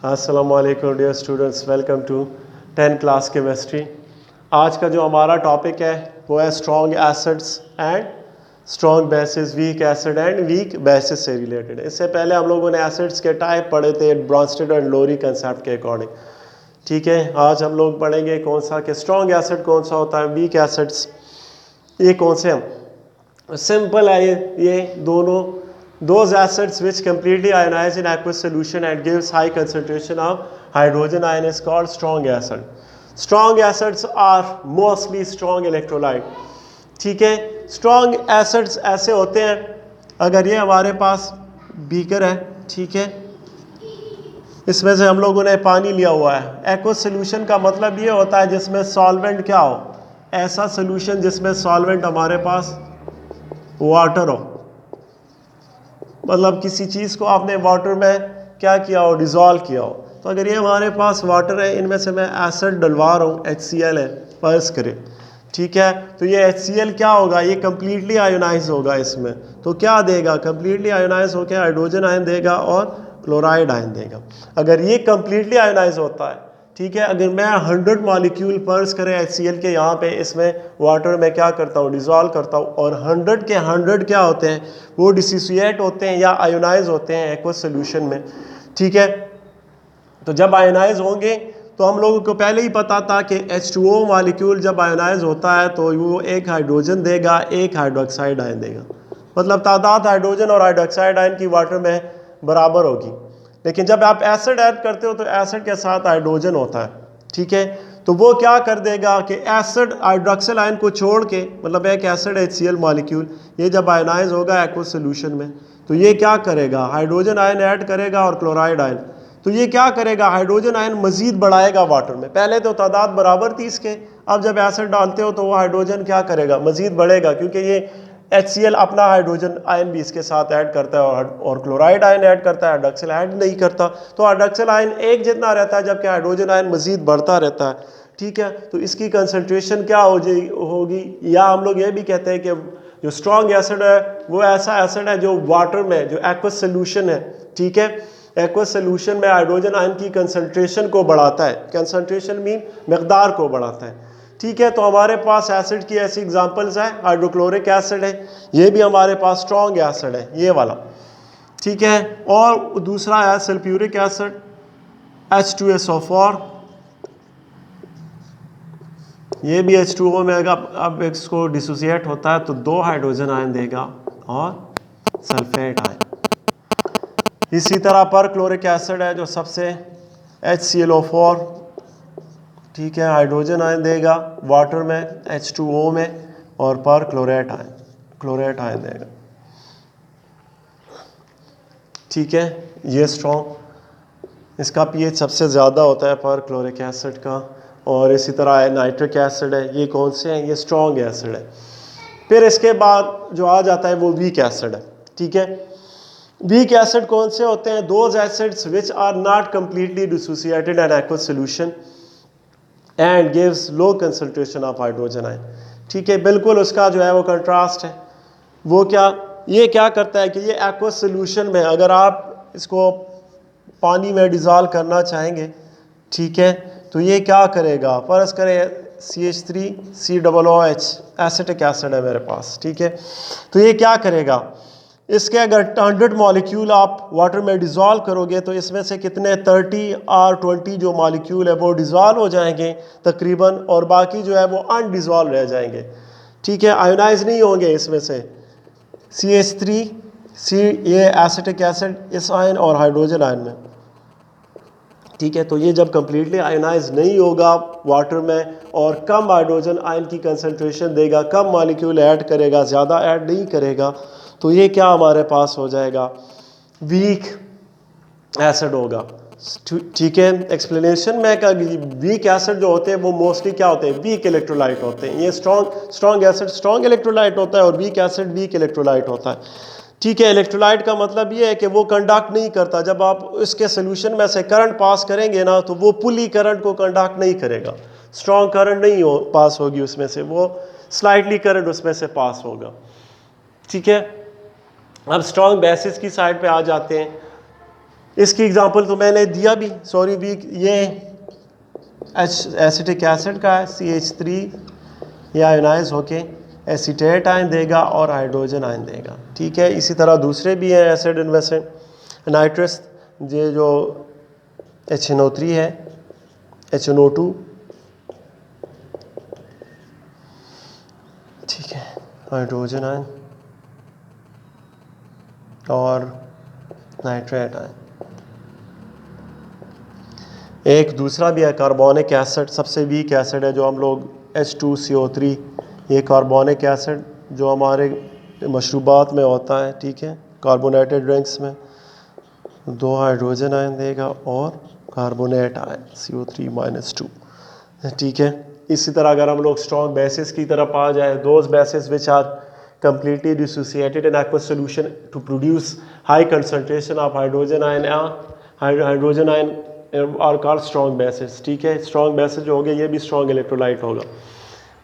अस्सलामुअलैकुम dear students, welcome to 10 class chemistry. आज का जो हमारा टॉपिक है वो है strong acids and strong bases, weak acid and weak bases से रिलेटेड। इससे पहले हम लोगों ने एसिड्स के टाइप पढ़े थे ब्रॉन्स्टेड एंड लोरी कंसेप्ट के अकॉर्डिंग। ठीक है, आज हम लोग पढ़ेंगे कौन सा कि स्ट्रॉन्ग एसिड कौन सा होता है, वीक एसिड्स ये कौन से हम। सिंपल है ये दोनों those acids which completely ionize in aqueous solution and gives high concentration of hydrogen ion is called strong acid. Strong acids are mostly strong electrolyte. ठीक है, strong acids ऐसे होते हैं, अगर ये हमारे पास बीकर है, ठीक है, इसमें से हम लोगों ने पानी लिया हुआ है। एक्वस सोल्यूशन का मतलब ये होता है जिसमें सॉल्वेंट क्या हो, ऐसा सोल्यूशन जिसमें सॉल्वेंट हमारे पास वाटर हो, मतलब किसी चीज़ को आपने वाटर में क्या किया हो, डिज़ोल्व किया हो। तो अगर ये हमारे पास वाटर है, इनमें से मैं एसिड डलवा रहा हूँ, HCl है फर्ज करें, ठीक है, तो ये HCl क्या होगा, ये कम्प्लीटली आयोनाइज होगा। इसमें तो क्या देगा, कम्प्लीटली आयोनाइज होकर हाइड्रोजन आयन देगा और क्लोराइड आयन देगा। अगर ये कम्प्लीटली आयोनाइज होता है, ठीक है, अगर मैं 100 मॉलिक्यूल पर्स करें HCl के, यहाँ पे इसमें वाटर में क्या करता हूँ, डिज़ोल्व करता हूँ, और 100 के 100 क्या होते हैं, वो डिसोसिएट होते हैं या आयोनाइज होते हैं एक्वस सोल्यूशन में। ठीक है, तो जब आयोनाइज होंगे तो हम लोगों को पहले ही पता था कि H2O मॉलिक्यूल जब आयोनाइज होता है तो वो एक हाइड्रोजन देगा, एक हाइड्रोक्साइड आयन देगा, मतलब तादाद हाइड्रोजन और हाइड्रोक्साइड आयन की वाटर में बराबर होगी। लेकिन जब आप एसिड ऐड करते हो तो एसिड के साथ हाइड्रोजन होता है, ठीक है, तो वो क्या कर देगा कि एसिड हाइड्रोक्सिल आयन को छोड़ के, मतलब एक एसिड HCl मॉलिक्यूल ये जब आयनाइज होगा एक्वस सोल्यूशन में, तो ये क्या करेगा, हाइड्रोजन आयन ऐड करेगा और क्लोराइड आयन। तो ये क्या करेगा, हाइड्रोजन आयन मजीद बढ़ाएगा वाटर में। पहले तो तादाद बराबर थी इसके, अब जब एसिड डालते हो तो वो हाइड्रोजन क्या करेगा, मजीद बढ़ेगा, क्योंकि ये HCl अपना हाइड्रोजन आयन भी इसके साथ ऐड करता है और क्लोराइड आयन ऐड करता है, हाइड्रोक्सिल ऐड नहीं करता। तो हाइड्रोक्सिल आयन एक जितना रहता है जबकि हाइड्रोजन आयन मजीद बढ़ता रहता है। ठीक है, तो इसकी कंसंट्रेशन क्या होगी, या हम लोग ये भी कहते हैं कि जो स्ट्रॉन्ग एसिड है वो ऐसा एसिड है जो वाटर में, जो एक्वस सोल्यूशन है, ठीक है, एक्वस सोल्यूशन में हाइड्रोजन आयन की कंसंट्रेशन को बढ़ाता है। कंसंट्रेशन मीन मकदार को बढ़ाता है। ठीक है, तो हमारे पास एसिड की ऐसी एग्जांपल्स हैं, हाइड्रोक्लोरिक एसिड है, ये भी हमारे पास स्ट्रॉन्ग एसिड है, ये वाला, ठीक है। और दूसरा है सल्फ्यूरिक एसिड H2SO4, ये भी H2O में अब इसको डिसोसिएट होता है तो 2 हाइड्रोजन आयन देगा और सल्फेट आयन। इसी तरह पर क्लोरिक एसिड है जो सबसे HClO4, ठीक है, हाइड्रोजन आयन देगा वाटर में H2O में, और पर क्लोरेट आयन देगा। ठीक है, ये स्ट्रॉन्ग, इसका pH सबसे ज़्यादा होता है पर क्लोरिक एसिड का। और इसी तरह नाइट्रिक एसिड है, ये कौन से हैं, ये स्ट्रॉन्ग एसिड है। फिर इसके बाद जो आ जाता है वो वीक एसिड है। ठीक है, वीक एसिड कौन से होते हैं, those acids which are not completely dissociated in aqueous solution and gives low concentration of hydrogen ion. ठीक है, बिल्कुल उसका जो है वो कंट्रास्ट है। वो क्या, ये क्या करता है कि ये एक्वस सोल्यूशन में अगर आप इसको पानी में डिज़ोल्व करना चाहेंगे, ठीक है, तो ये क्या करेगा, फर्ज करें CH3COOH एसिटिक एसिड है मेरे पास, ठीक है, तो ये क्या करेगा, इसके अगर 100 मॉलिक्यूल आप वाटर में डिज़ोल्व करोगे तो इसमें से कितने 30 और 20 जो मॉलिक्यूल है वो डिज़ोल्व हो जाएंगे तकरीबन, और बाकी जो है वो अनडिज़ोल्व रह जाएंगे। ठीक है, आयोनाइज नहीं होंगे इसमें से CH3C, ये एसिटिक एसिड, इस आयन और हाइड्रोजन आयन में। ठीक है, तो ये जब कम्प्लीटली आयोनाइज नहीं होगा वाटर में और कम हाइड्रोजन आयन की कंसंट्रेशन देगा, कम मॉलिक्यूल ऐड करेगा, ज़्यादा ऐड नहीं करेगा, तो ये क्या हमारे पास हो जाएगा, वीक एसिड होगा। ठीक है, एक्सप्लेनेशन में का वीक एसिड जो होते हैं वो मोस्टली क्या होते हैं, वीक इलेक्ट्रोलाइट होते हैं। ये स्ट्रॉन्ग एसिड स्ट्रॉन्ग इलेक्ट्रोलाइट होता है और वीक एसिड वीक इलेक्ट्रोलाइट होता है। ठीक है, इलेक्ट्रोलाइट का मतलब ये है कि वो कंडक्ट नहीं करता, जब आप इसके सोल्यूशन में से करंट पास करेंगे ना तो वो पुली करंट को कंडक्ट नहीं करेगा, स्ट्रॉन्ग करंट नहीं पास होगी उसमें से, वो स्लाइटली करंट उसमें से पास होगा। ठीक है, अब स्ट्रॉन्ग बेसिस की साइड पे आ जाते हैं। इसकी एग्जांपल तो मैंने दिया भी, सॉरी वीक, ये एसिटिक एसिड का है CH3, ये आयोनाइज होके एसीटेट आयन देगा और हाइड्रोजन आयन देगा। ठीक है, इसी तरह दूसरे भी हैं एसिड इनमें से, नाइट्रस, ये जो HNO3 है, HNO2, ठीक है, हाइड्रोजन आयन और नाइट्रेट आयन। एक दूसरा भी है कार्बोनिक एसिड, सबसे वीक एसिड है जो हम लोग H2CO3, ये कार्बोनिक एसिड जो हमारे मशरूबात में होता है, ठीक है, कार्बोनेटेड ड्रिंक्स में, 2 हाइड्रोजन आयन देगा और कार्बोनेट आयन CO3-2। ठीक है, इसी तरह अगर हम लोग स्ट्रॉन्ग बेसिस की तरफ आ जाए, those bases which are completely dissociated in aqueous solution to produce high concentration of hydrogen ion are called strong bases। ठीक है, स्ट्रॉन्ग बेसिस जो हो गया ये भी स्ट्रॉन्ग इलेक्ट्रोलाइट होगा।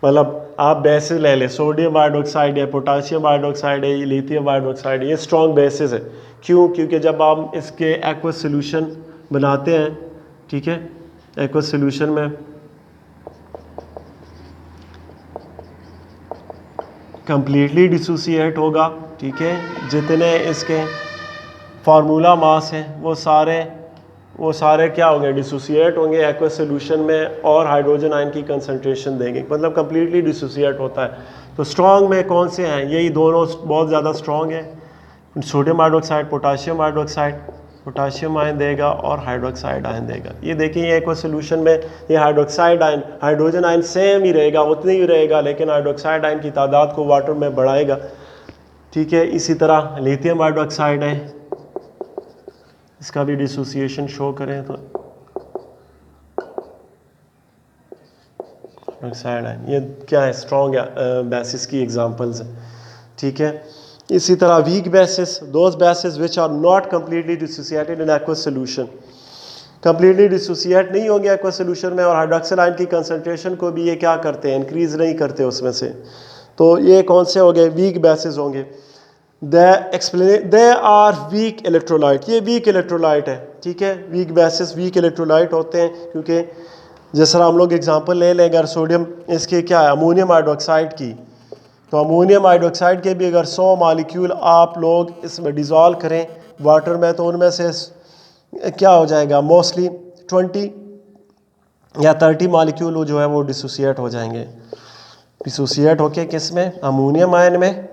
मतलब आप बेसिस ले लें, सोडियम हाइड्रोक्साइड है, पोटाशियम हाइड्रोक्साइड है, लिथियम हाइड्रोक्साइड है, ये स्ट्रॉन्ग बेसिस है। क्यों? क्योंकि जब आप इसके एक्वस सोल्यूशन बनाते हैं, ठीक है, एक्वस सोल्यूशन में कंप्लीटली डिसोसिएट होगा। ठीक है, जितने इसके फार्मूला मास हैं वो सारे क्या होंगे, डिसोसिएट होंगे एक्वस सोल्यूशन में और हाइड्रोजन आयन की कंसंट्रेशन देंगे, मतलब कंप्लीटली डिसोसिएट होता है। तो स्ट्रॉन्ग में कौन से हैं? यही दोनों बहुत ज़्यादा स्ट्रॉन्ग है, sodium hydroxide, potassium hydroxide, potassium ion देगा और हाइड्रोक्साइड आयन देगा। ये देखिए ये एक्वस सोल्यूशन में ये hydroxide ion, hydrogen ion same ही रहेगा, उतनी ही रहेगा, लेकिन हाइड्रोक्साइड आयन की तादाद को वाटर में बढ़ाएगा। ठीक है, इसी तरह लिथियम हाइड्रोक्साइड है, इसका भी डिसोसिएशन शो करें तो हाइड्रोक्साइड आयन, ये क्या है, स्ट्रॉन्ग बेसिस की एग्जांपल्स हैं। ठीक है, इसी तरह weak bases, those bases which are not completely dissociated in aqueous solution, completely dissociate नहीं होंगे एक्वस सोल्यूशन में और हाइड्रोक्सिल आयन की कंसंट्रेशन को भी ये क्या करते हैं, इंक्रीज नहीं करते उसमें से। तो ये कौन से हो गए, वीक बेसिस होंगे। दे आर वीक इलेक्ट्रोलाइट, ये वीक इलेक्ट्रोलाइट है। ठीक है, वीक बेसिस वीक इलेक्ट्रोलाइट होते हैं, क्योंकि जिस तरह हम लोग एग्जांपल ले लें, अगर सोडियम इसके क्या है, अमोनियम हाइड्रोक्साइड की, तो अमोनियम हाइड्रोक्साइड के भी अगर 100 मॉलिक्यूल आप लोग इसमें डिज़ोल्व करें वाटर में, तो उनमें से क्या हो जाएगा, मोस्टली 20 या 30 मॉलिक्यूल जो है वो डिसोसिएट हो जाएंगे। डिसोसिएट होके किस में, अमोनियम आयन में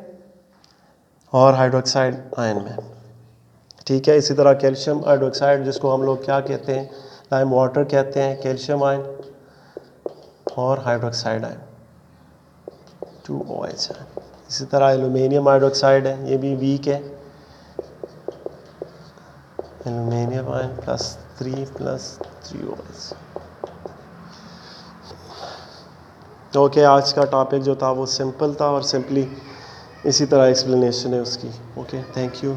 और हाइड्रोक्साइड आयन में। ठीक है, इसी तरह कैल्शियम हाइड्रोक्साइड जिसको हम लोग क्या कहते हैं, लाइम वाटर कहते हैं, कैल्शियम आयन और हाइड्रोक्साइड आयन, 2OH है। इसी तरह एल्यूमिनियम हाइड्रोक्साइड है, ये भी वीक है, एल्यूमिनियम आयन +3+3OH। ओके, आज का टॉपिक जो था वो सिंपल था और सिंपली इसी तरह एक्सप्लेनेशन है उसकी। Okay, thank you.